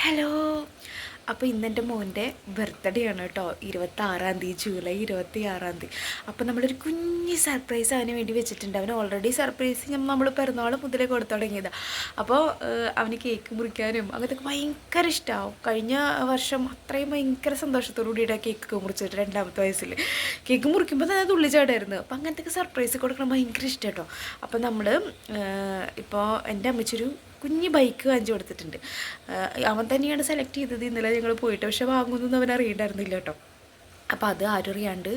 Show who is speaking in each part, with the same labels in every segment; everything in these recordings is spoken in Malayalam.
Speaker 1: ഹലോ. അപ്പോൾ ഇന്നെൻ്റെ മോൻ്റെ ബർത്ത്ഡേ ആണ് കേട്ടോ, 26-ാം തീയതി, ജൂലൈ 26-ാം തീയതി. അപ്പോൾ നമ്മളൊരു കുഞ്ഞ് സർപ്രൈസ് അവന് വേണ്ടി വെച്ചിട്ടുണ്ട്. അവന് ഓൾറെഡി സർപ്രൈസ് നമ്മൾ പിറന്നാൾ മുതലേ കൊടുത്തു തുടങ്ങിയതാണ്. അപ്പോൾ അവന് കേക്ക് മുറിക്കാനും അങ്ങനത്തെ ഭയങ്കര ഇഷ്ടമാവും. കഴിഞ്ഞ വർഷം അത്രയും ഭയങ്കര സന്തോഷത്തോടു കൂടിയിട്ട് കേക്ക് മുറിച്ചിട്ട് 2ാമത്തെ വയസ്സിൽ കേക്ക് മുറിക്കുമ്പോൾ തന്നെ തുള്ളിച്ചാടായിരുന്നു. അപ്പോൾ അങ്ങനത്തെ സർപ്രൈസ് കൊടുക്കണം ഭയങ്കര ഇഷ്ടം കേട്ടോ. അപ്പോൾ നമ്മൾ ഇപ്പോൾ എൻ്റെ അമ്മച്ചൊരു കുഞ്ഞ് ബൈക്ക് വാങ്ങിച്ചു കൊടുത്തിട്ടുണ്ട്. അവൻ തന്നെയാണ് സെലക്ട് ചെയ്തത്. ഇന്നലെ ഞങ്ങൾ പോയിട്ട്, പക്ഷെ വാങ്ങുന്നൊന്നും അവൻ അറിയണ്ടായിരുന്നില്ല കേട്ടോ. അപ്പോൾ അത് ആരും അറിയാണ്ട്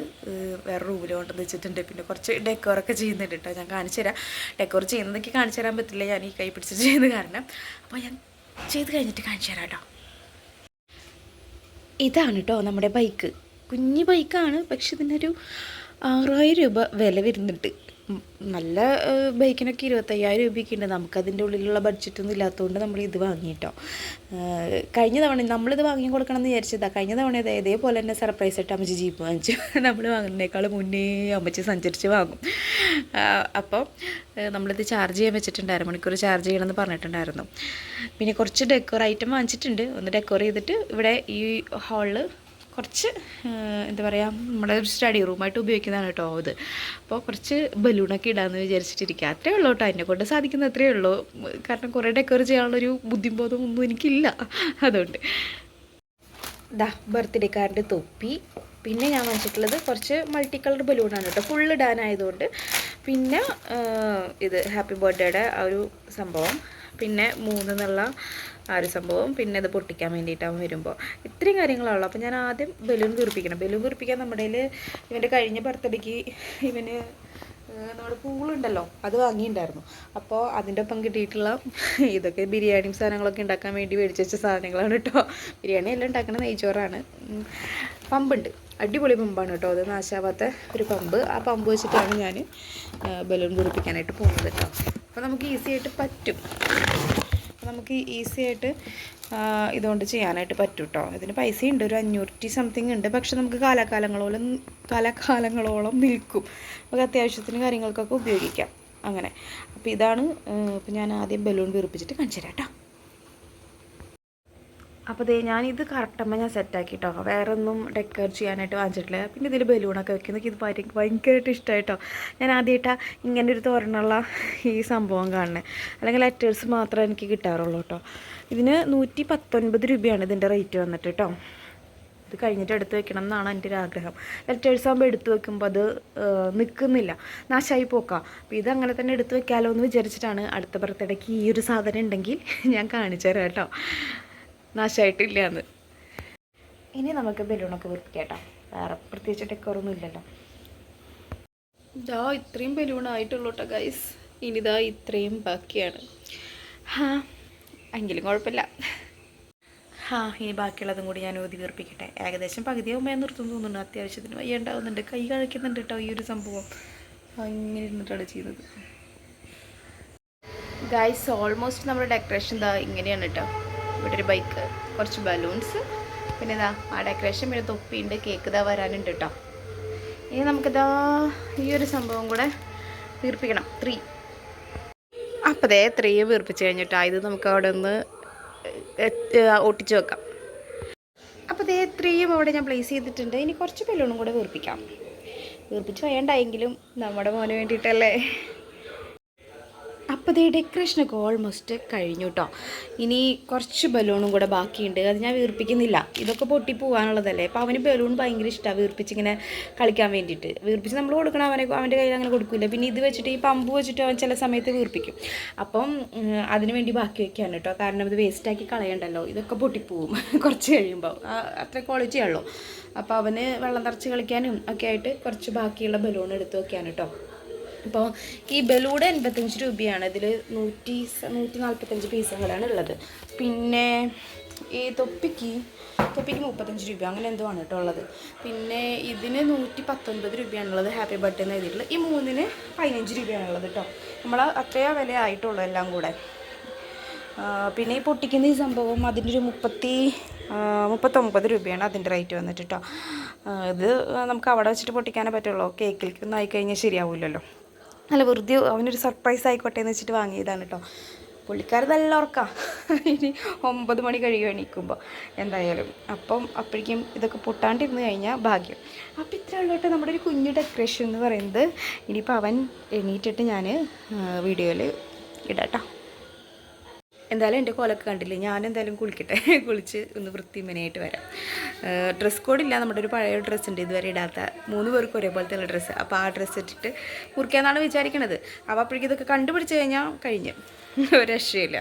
Speaker 1: വേറെ റൂമിൽ കൊണ്ടുവന്ന് വെച്ചിട്ടുണ്ട്. പിന്നെ കുറച്ച് ഡെക്കോറൊക്കെ ചെയ്യുന്നുണ്ട് കേട്ടോ. ഞാൻ കാണിച്ചു തരാം. ഡെക്കോർ ചെയ്യുന്നതൊക്കെ കാണിച്ചു തരാൻ പറ്റില്ല, ഞാൻ ഈ കൈ പിടിച്ച് ചെയ്യുന്നത് കാരണം. അപ്പോൾ ഞാൻ ചെയ്ത് കഴിഞ്ഞിട്ട് കാണിച്ചു തരാം കേട്ടോ. ഇതാണ് കേട്ടോ നമ്മുടെ ബൈക്ക്. കുഞ്ഞ് ബൈക്കാണ്, പക്ഷെ ഇതിനൊരു 6000 രൂപ വില വരുന്നുണ്ട്. നല്ല ബൈക്കിനൊക്കെ 25,000 രൂപയൊക്കെ ഉണ്ട്. നമുക്കതിൻ്റെ ഉള്ളിലുള്ള ബഡ്ജറ്റൊന്നും ഇല്ലാത്തതുകൊണ്ട് നമ്മൾ ഇത് വാങ്ങിയിട്ടോ. കഴിഞ്ഞ തവണ നമ്മളിത് വാങ്ങി കൊടുക്കണം എന്ന് വിചാരിച്ചതാണ്. കഴിഞ്ഞ തവണ ഇതേപോലെ തന്നെ സർപ്രൈസ് ആയിട്ട് അമ്മച്ചി ജീപ്പ് വാങ്ങിച്ചു. നമ്മൾ വാങ്ങുന്നതിനേക്കാൾ മുന്നേ അമ്മച്ചി സഞ്ചരിച്ച് വാങ്ങും. അപ്പോൾ നമ്മളിത് ചാർജ് ചെയ്യാൻ വെച്ചിട്ടുണ്ട്. 1/2 മണിക്കൂർ ചാർജ് ചെയ്യണമെന്ന് പറഞ്ഞിട്ടുണ്ടായിരുന്നു. പിന്നെ കുറച്ച് ഡെക്കോർ ഐറ്റം വാങ്ങിച്ചിട്ടുണ്ട്. ഒന്ന് ഡെക്കോർ ചെയ്തിട്ട് ഇവിടെ ഈ ഹാളിൽ കുറച്ച് എന്താ പറയുക, നമ്മുടെ ഒരു സ്റ്റഡി റൂമായിട്ട് ഉപയോഗിക്കുന്നതാണ് കേട്ടോ ഇത്. അപ്പോൾ കുറച്ച് ബലൂണൊക്കെ ഇടാമെന്ന് വിചാരിച്ചിട്ടിരിക്കുക. അത്രയേ ഉള്ളൂ കേട്ടോ, എന്നെ കൊണ്ട് സാധിക്കുന്ന അത്രയേ ഉള്ളൂ. കാരണം കുറേ ഡെക്കോർ ചെയ്യാനുള്ളൊരു ബുദ്ധിബോധം ഒന്നും എനിക്കില്ല. അതുകൊണ്ട് ബർത്ത്ഡേക്കാരൻ്റെ തൊപ്പി. പിന്നെ ഞാൻ വാങ്ങിച്ചിട്ടുള്ളത് കുറച്ച് മൾട്ടി കളർ ബലൂണാണ് കേട്ടോ, ഫുൾ ഇടാനായതുകൊണ്ട്. പിന്നെ ഇത് ഹാപ്പി ബർത്ത്ഡേയുടെ ആ ഒരു സംഭവം, പിന്നെ 3 എന്നുള്ള ആ ഒരു സംഭവം, പിന്നെ ഇത് പൊട്ടിക്കാൻ വേണ്ടിയിട്ടാവും വരുമ്പോൾ. ഇത്രയും കാര്യങ്ങളുള്ളൂ. അപ്പോൾ ഞാൻ ആദ്യം ബലൂൺ വീർപ്പിക്കണം. ബലൂൺ വീർപ്പിക്കാൻ നമ്മുടെ ഇവൻ്റെ കഴിഞ്ഞ ബർത്ത്ഡേക്ക് ഇവന് നമ്മുടെ പൂളുണ്ടല്ലോ, അത് വാങ്ങിയിട്ടുണ്ടായിരുന്നു. അപ്പോൾ അതിൻ്റെ ഒപ്പം കിട്ടിയിട്ടുള്ള ഇതൊക്കെ ബിരിയാണിയും സാധനങ്ങളൊക്കെ ഉണ്ടാക്കാൻ വേണ്ടി മേടിച്ച് വെച്ച സാധനങ്ങളാണ് കേട്ടോ. ബിരിയാണി എല്ലാം ഉണ്ടാക്കുന്ന നെയ്ച്ചോറാണ്. പമ്പുണ്ട്, അടിപൊളി പമ്പാണ് കേട്ടോ, അത് നാശാവാത്ത ഒരു പമ്പ്. ആ പമ്പ് വെച്ചിട്ടാണ് ഞാൻ ബലൂൺ വീർപ്പിക്കാനായിട്ട് പോകുന്നത് കേട്ടോ. അപ്പോൾ നമുക്ക് ഈസി ആയിട്ട് പറ്റും. നമുക്ക് ഈസി ആയിട്ട് ഇതുകൊണ്ട് ചെയ്യാനായിട്ട് പറ്റും കേട്ടോ. ഇതിന് പൈസയുണ്ട്, ഒരു 500 സംതിങ് ഉണ്ട്. പക്ഷെ നമുക്ക് കാലാകാലങ്ങളോളം നിൽക്കും. നമുക്ക് അത്യാവശ്യത്തിന് കാര്യങ്ങൾക്കൊക്കെ ഉപയോഗിക്കാം അങ്ങനെ. അപ്പോൾ ഇതാണ്. ഇപ്പോൾ ഞാൻ ആദ്യം ബലൂൺ വീർപ്പിച്ചിട്ട് കാണിച്ചു തരാം കേട്ടോ. അപ്പോൾ ഞാനിത് കറക്റ്റാകുമ്പോൾ ഞാൻ സെറ്റാക്കി കേട്ടോ. വേറെ ഒന്നും ഡെക്കർ ചെയ്യാനായിട്ട് വാങ്ങിച്ചിട്ടില്ല. പിന്നെ ഇതിൽ ബലൂണൊക്കെ വെക്കുന്നതൊക്കെ ഇത് ഭയങ്കരമായിട്ട് ഇഷ്ടമായിട്ടോ. ഞാൻ ആദ്യമായിട്ടാണ് ഇങ്ങനെ ഒരു തോരണുള്ള ഈ സംഭവം കാണുന്നത്. അല്ലെങ്കിൽ ലെറ്റേഴ്സ് മാത്രമേ എനിക്ക് കിട്ടാറുള്ളൂ കേട്ടോ. ഇതിന് 119 രൂപയാണ് ഇതിൻ്റെ റേറ്റ് വന്നിട്ട് കേട്ടോ. ഇത് കഴിഞ്ഞിട്ട് എടുത്ത് വെക്കണം എന്നാണ് എൻ്റെ ഒരു ആഗ്രഹം. ലെറ്റേഴ്സ് ആകുമ്പോൾ എടുത്ത് വെക്കുമ്പോൾ അത് നിൽക്കുന്നില്ല, നാശമായി പോക്കാം. അപ്പോൾ ഇതങ്ങനെ തന്നെ എടുത്ത് വെക്കാമല്ലോ എന്ന് വിചാരിച്ചിട്ടാണ്. അടുത്ത ബർത്ത്ഡേക്ക് ഈ ഒരു സാധനം ഉണ്ടെങ്കിൽ ഞാൻ കാണിച്ചു തരാം കേട്ടോ, നാശമായിട്ടില്ല എന്ന്. ഇനി നമുക്ക് ബലൂണൊക്കെ വീർപ്പിക്കാം കേട്ടോ. വേറെ പ്രത്യേകിച്ച് ഡെക്കോറൊന്നും ഇല്ലല്ലോ. ഇത്രയും ബലൂണായിട്ടുള്ളൂ കേട്ടോ ഗൈസ്. ഇനിതാ ഇത്രയും ബാക്കിയാണ്. എങ്കിലും കുഴപ്പമില്ല. ഇനി ബാക്കിയുള്ളതും കൂടി ഞാൻ ഊതി വീർപ്പിക്കട്ടെ. ഏകദേശം പകുതിയാകുമ്പോൾ ഞാൻ നിർത്തുന്നു തോന്നുന്നുണ്ട്. അത്യാവശ്യത്തിന് വയ്യ ഉണ്ടാവുന്നുണ്ട്, കൈ കഴിക്കുന്നുണ്ട് കേട്ടോ ഈ ഒരു സംഭവം. ഇങ്ങനെ ഇരുന്നിട്ടാണ് ചെയ്യുന്നത് ഗൈസ്. ഓൾമോസ്റ്റ് നമ്മുടെ ഡെക്കറേഷൻ ഇങ്ങനെയാണ് കേട്ടോ. ഇവിടെ ഒരു ബൈക്ക്, കുറച്ച് ബലൂൺസ്, പിന്നെ ആ ഡെക്കറേഷൻ, പിന്നെ തൊപ്പിയുണ്ട്, കേക്ക് വരാനുണ്ട് കേട്ടോ. ഇനി നമുക്കിതാ ഈ ഒരു സംഭവം കൂടെ വീർപ്പിക്കണം. 3. അപ്പോൾ 3 വീർപ്പിച്ച് കഴിഞ്ഞിട്ടാ ഇത് നമുക്ക് അവിടെ ഒന്ന് ഒട്ടിച്ച് വെക്കാം. അപ്പോൾ 3 അവിടെ ഞാൻ പ്ലേസ് ചെയ്തിട്ടുണ്ട്. ഇനി കുറച്ച് ബലൂണും കൂടെ വീർപ്പിക്കാം. വീർപ്പിച്ച് വേണ്ടായെങ്കിലും നമ്മുടെ മോന് വേണ്ടിയിട്ടല്ലേ. അപ്പോൾ ഡെക്കറേഷനൊക്കെ ഓൾമോസ്റ്റ് കഴിഞ്ഞു കേട്ടോ. ഇനി കുറച്ച് ബലൂണും കൂടെ ബാക്കിയുണ്ട്, അത് ഞാൻ വീർപ്പിക്കുന്നില്ല. ഇതൊക്കെ പൊട്ടി പോകാനുള്ളതല്ലേ. അപ്പോൾ അവന് ബലൂൺ ഭയങ്കര ഇഷ്ടമാണ്, വീർപ്പിച്ചിങ്ങനെ കളിക്കാൻ വേണ്ടിയിട്ട്. വീർപ്പിച്ച് നമ്മൾ കൊടുക്കണം, അവൻ്റെ കയ്യിൽ അങ്ങനെ കൊടുക്കില്ല. പിന്നെ ഇത് വെച്ചിട്ട് ഈ പമ്പ് വെച്ചിട്ട് അവൻ ചില സമയത്ത് വീർപ്പിക്കും. അപ്പം അതിന് വേണ്ടി ബാക്കി വയ്ക്കാണ് കേട്ടോ. കാരണം ഇത് വേസ്റ്റാക്കി കളയണ്ടല്ലോ, ഇതൊക്കെ പൊട്ടിപ്പോവും കുറച്ച് കഴിയുമ്പോൾ. അത്ര ക്വാളിറ്റി ഉള്ളൂ. അപ്പോൾ അവന് വെള്ളം നിറച്ച് കളിക്കാനും ഒക്കെ ആയിട്ട് കുറച്ച് ബാക്കിയുള്ള ബലൂൺ എടുത്ത് വയ്ക്കാണ് കേട്ടോ. അപ്പോൾ ഈ ബലൂൺ 85 രൂപയാണ്. ഇതിൽ 145 പീസുകളാണ് ഉള്ളത്. പിന്നെ ഈ തൊപ്പിക്ക് 35 രൂപ അങ്ങനെ എന്തോ ആണ് കേട്ടോ ഉള്ളത്. പിന്നെ ഇതിന് 119 രൂപയാണുള്ളത്, ഹാപ്പി ബർത്ത്ഡേ എന്ന് എഴുതിയിട്ടുള്ളത്. ഈ 3-ന് 15 രൂപയാണുള്ളത് കേട്ടോ. നമ്മൾ അത്രയോ വില ആയിട്ടുള്ളൂ എല്ലാം കൂടെ. പിന്നെ ഈ പൊട്ടിക്കുന്ന ഈ സംഭവം അതിൻ്റെ ഒരു 39 രൂപയാണ് അതിൻ്റെ റേറ്റ് വന്നിട്ട് കേട്ടോ. ഇത് നമുക്ക് അവിടെ വെച്ചിട്ട് പൊട്ടിക്കാനേ പറ്റുള്ളൂ, കേക്കിലേക്കൊന്നും ആയിക്കഴിഞ്ഞാൽ ശരിയാവില്ലല്ലോ. അല്ല, വെറുതെ അവനൊരു സർപ്രൈസ് ആയിക്കോട്ടെ എന്ന് വെച്ചിട്ട് വാങ്ങിയതാണ് കേട്ടോ. പുള്ളിക്കാരൻ നല്ല ഉറക്കാം. ഇനി 9 മണി കഴിയും എണീക്കുമ്പോൾ എന്തായാലും. അപ്പോഴേക്കും ഇതൊക്കെ പൊട്ടാണ്ടിരുന്ന് കഴിഞ്ഞാൽ ഭാഗ്യം. അപ്പോൾ ഇത്ര ഉള്ളോട്ട് നമ്മുടെ ഒരു കുഞ്ഞു ഡെക്കറേഷൻ എന്ന് പറയുന്നത്. ഇനിയിപ്പോൾ അവൻ എണീറ്റിട്ട് ഞാൻ വീഡിയോയിൽ ഇടാട്ടോ. എന്തായാലും എൻ്റെ കോലൊക്കെ കണ്ടില്ലേ. ഞാനെന്തായാലും കുളിക്കട്ടെ. കുളിച്ച് ഒന്ന് വൃത്തിമനായിട്ട് വരാം. ഡ്രസ് കോഡില്ല. നമ്മുടെ ഒരു പഴയ ഡ്രസ്സ് ഉണ്ട് ഇതുവരെ ഇടാത്ത, 3 പേർക്ക് ഒരേപോലത്തെ ഉള്ള ഡ്രസ്സ്. അപ്പോൾ ആ ഡ്രസ്സ് ഇട്ടിട്ട് മുറിക്കാമെന്നാണ് വിചാരിക്കണത്. അപ്പോൾ അപ്പോഴേക്കും ഇതൊക്കെ കണ്ടുപിടിച്ച് കഴിഞ്ഞാൽ കഴിഞ്ഞ് ഒരു രക്ഷയില്ല.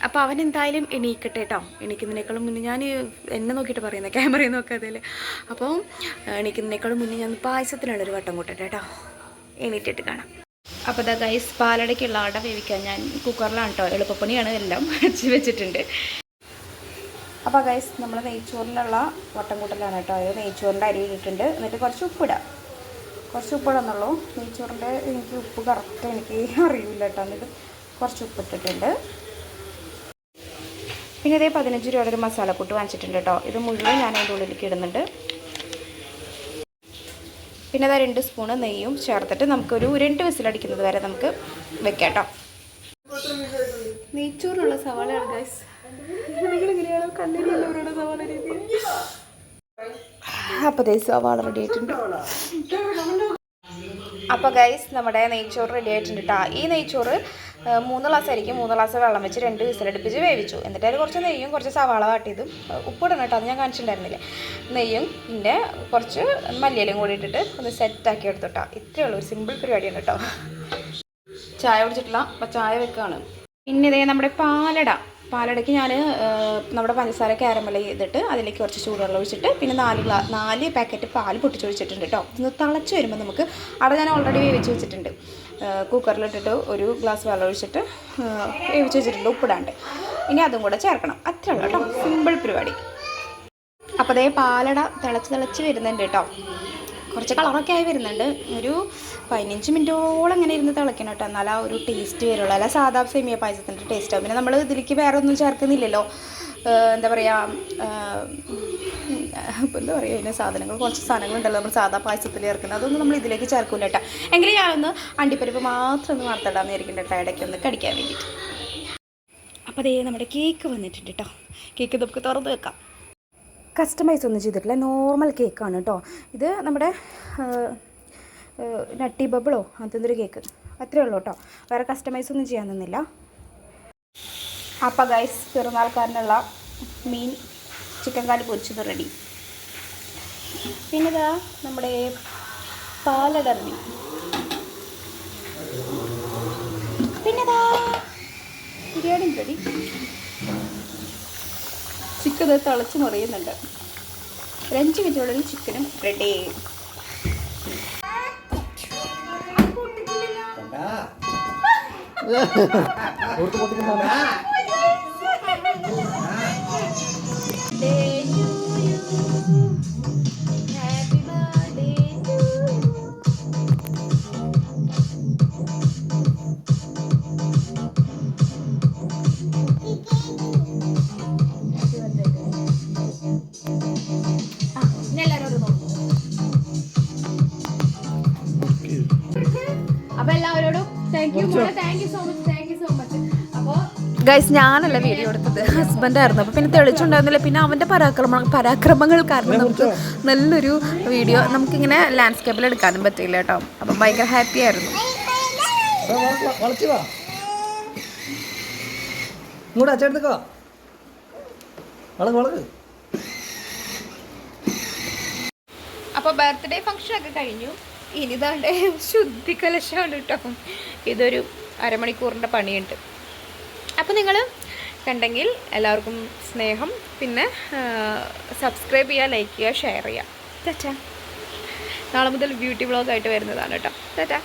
Speaker 1: അപ്പോൾ അവൻ എന്തായാലും എണീക്കട്ടെ കേട്ടോ. എണീക്കുന്നതിനേക്കാളും മുന്നേ ഞാൻ എന്നെ നോക്കിയിട്ട് പറയുന്നത്, ക്യാമറയിൽ നോക്കാതെ. അപ്പോൾ എണീക്കുന്നതിനേക്കാളും മുന്നേ ഞാൻ പായസത്തിനുള്ളൊരു വട്ടം കൂട്ടട്ടെ കേട്ടോ. എണീറ്റിട്ട് കാണാം. അപ്പോൾ ഇതാ ഗൈസ്, പാലടയ്ക്കുള്ള അട വേവിക്കാൻ ഞാൻ കുക്കറിലാണ് കേട്ടോ. എളുപ്പപ്പണിയാണ്, എല്ലാം വെച്ചിട്ടുണ്ട്. അപ്പോൾ ഗൈസ്, നമ്മൾ നെയ്ച്ചോറിനുള്ള വട്ടം കൂട്ടലാണ് കേട്ടോ. അത് നെയ്ച്ചോറിൻ്റെ അരി ഇട്ടിട്ടുണ്ട്. എന്നിട്ട് കുറച്ച് ഉപ്പിടാം. കുറച്ച് ഉപ്പിടാന്നുള്ളൂ. നെയ്ച്ചോറിൻ്റെ എനിക്ക് ഉപ്പ് കറക്റ്റ് എനിക്ക് അറിയില്ല കേട്ടോ. എന്നിട്ട് കുറച്ച് ഉപ്പിട്ടിട്ടുണ്ട്. പിന്നെ ഇതേ 15 രൂപയുടെ ഒരു മസാലക്കൂട്ട് വാങ്ങിച്ചിട്ടുണ്ട് കേട്ടോ. ഇത് മുഴുവൻ ഞാൻ അതിൻ്റെ ഉള്ളിലേക്ക് ഇടുന്നുണ്ട്. പിന്നെ അതാ 2 സ്പൂണ് നെയ്യും ചേർത്തിട്ട് നമുക്കൊരു 2 വിസിലടിക്കുന്നത് വരെ നമുക്ക് വെക്കാം കേട്ടോ. നെയ്ച്ചോറുള്ള സവാളയാണ് ഗൈസ്. നിങ്ങളെങ്ങനെയാണോ കണ്ണിലുള്ള സവാള രീതി. അപ്പോൾ ദേ സവാള റെഡി ആയിട്ടുണ്ട്. അപ്പോൾ ഗൈസ്, നമ്മുടെ നെയ്ച്ചോറ് റെഡി ആയിട്ടുണ്ട് കേട്ടോ. ഈ നെയ്ച്ചോറ് 3 ഗ്ലാസ് ആയിരിക്കും. 3 ഗ്ലാസ് വെള്ളം വെച്ച് 2 വിസിലടുപ്പിച്ച് വേവിച്ചു. എന്നിട്ട് അതിൽ കുറച്ച് നെയ്യും കുറച്ച് സവാള വാട്ടിയതും ഉപ്പിടണം കേട്ടോ. അത് ഞാൻ കാണിച്ചിട്ടുണ്ടായിരുന്നില്ലേ. നെയ്യും പിന്നെ കുറച്ച് മല്ലിയിലയും കൂടി ഇട്ടിട്ട് ഒന്ന് സെറ്റാക്കി എടുത്തു കേട്ടോ. ഇത്രയേ ഉള്ളൂ. ഒരു സിമ്പിൾ പരിപാടിയാണ് കേട്ടോ. ചായ കുടിച്ചിട്ടില്ല, അപ്പോൾ ചായ വെക്കുകയാണ്. പിന്നെ ഇതേ നമ്മുടെ പാലടയ്ക്ക് ഞാൻ നമ്മുടെ പഞ്ചസാര കാരമൽ ചെയ്തിട്ട് അതിലേക്ക് കുറച്ച് ചൂടുവെള്ളം ഒഴിച്ചിട്ട് പിന്നെ 4 പാക്കറ്റ് പാൽ പൊട്ടിച്ചൊഴിച്ചിട്ടുണ്ട് കേട്ടോ. ഒന്ന് തിളച്ച് വരുമ്പോൾ നമുക്ക് അവിടെ ഞാൻ ഓൾറെഡി വേവിച്ച് വെച്ചിട്ടുണ്ട്. കുക്കറിലിട്ടിട്ട് 1 ഗ്ലാസ് വെള്ളം ഒഴിച്ചിട്ട് വേവിച്ച് വെച്ചിട്ടുണ്ട് ഉപ്പിടാണ്ട്. ഇനി അതും കൂടെ ചേർക്കണം. അത്രേ ഉള്ളൂ കേട്ടോ. സിമ്പിൾ പരിപാടി. അപ്പോൾ അതേ പാലട തിളച്ച് വരുന്നുണ്ട് കേട്ടോ. കുറച്ച് കളറൊക്കെ ആയി വരുന്നുണ്ട്. ഒരു 15 മിനിറ്റോളം അങ്ങനെ ഇരുന്ന് തിളയ്ക്കണം കേട്ടോ. എന്നാലും ആ ഒരു ടേസ്റ്റ് വരുള്ളൂ. അല്ല സാധാ സേമിയ പായസത്തിൻ്റെ ടേസ്റ്റ് ആവും. പിന്നെ നമ്മൾ ഇതിലേക്ക് വേറെ ഒന്നും ചേർക്കുന്നില്ലല്ലോ. എന്താ പറയുക, ഇപ്പോൾ എന്താ പറയുക, അതിന് കുറച്ച് സാധനങ്ങളുണ്ടല്ലോ നമ്മൾ സാധാ പായസത്തിൽ ചേർക്കുന്നത്. അതൊന്നും നമ്മൾ ഇതിലേക്ക് ചേർക്കില്ല കേട്ടോ. എങ്കിലും ഞാനൊന്ന് അണ്ടിപ്പരിപ്പ് മാത്രം ഒന്ന് വറുത്തിടാമെന്ന് വിചാരിക്കുന്നുണ്ട് കേട്ടോ, ഇടയ്ക്കൊന്ന് കടിക്കാൻ വേണ്ടിയിട്ട്. അപ്പോൾ അതേ നമ്മുടെ കേക്ക് വന്നിട്ടുണ്ട് കേട്ടോ. കേക്ക് നമുക്ക് തുറന്ന് വെക്കാം. കസ്റ്റമൈസ് ഒന്നും ചെയ്തിട്ടില്ല, നോർമൽ കേക്കാണ് കേട്ടോ. ഇത് നമ്മുടെ നട്ടി ബബിളോ അതൊരു കേക്ക്, അത്രയേ ഉള്ളൂ കേട്ടോ. വേറെ കസ്റ്റമൈസ് ഒന്നും ചെയ്യാൻ നിന്നില്ല. അപ്പോൾ ഗൈസ്, പെരുന്നാൾക്കാരനുള്ള മീൻ ചിക്കൻ കാല് പൊരിച്ചത് റെഡി. പിന്നെ ഇതാ നമ്മുടെ പാലട റെഡി. പിന്നെ ഇതാ ബിരിയാണി റെഡി. ചിക്കൻ തിളച്ച് മറിയുന്നുണ്ട്. 5 മിനിറ്റുള്ളിൽ ചിക്കനും റെഡി. അപ്പോൾ എല്ലാവരോടും താങ്ക് യു സോ മച്ച്. അപ്പോൾ ഗൈസ്, ഞാനല്ല വീഡിയോ എടുത്തത്, ഹസ്ബൻഡായിരുന്നു. അപ്പോൾ പിന്നെ തെളിച്ചുണ്ടായിരുന്നില്ല. പിന്നെ അവൻ്റെ പരാക്രമങ്ങൾ കാരണം നമുക്ക് നല്ലൊരു വീഡിയോ നമുക്കിങ്ങനെ ലാൻഡ്സ്കേപ്പിൽ എടുക്കാനും പറ്റില്ല കേട്ടോ. അപ്പം ഭയങ്കര ഹാപ്പി ആയിരുന്നു. അപ്പോൾ ബർത്ത്ഡേ ഫംഗ്ഷനൊക്കെ കഴിഞ്ഞു. ഇനി ഇതാണ്ട് ശുദ്ധി കലശമാണ് കേട്ടോ. ഇതൊരു അരമണിക്കൂറിൻ്റെ പണിയുണ്ട്. അപ്പോൾ നിങ്ങൾ കണ്ടെങ്കിൽ എല്ലാവർക്കും സ്നേഹം. പിന്നെ സബ്സ്ക്രൈബ് ചെയ്യുക, ലൈക്ക് ചെയ്യുക, ഷെയർ ചെയ്യുക. ടാറ്റാ. നാളെ മുതൽ ബ്യൂട്ടി വ്ളോഗായിട്ട് വരുന്നതാണ് കേട്ടോ. ടാറ്റാ.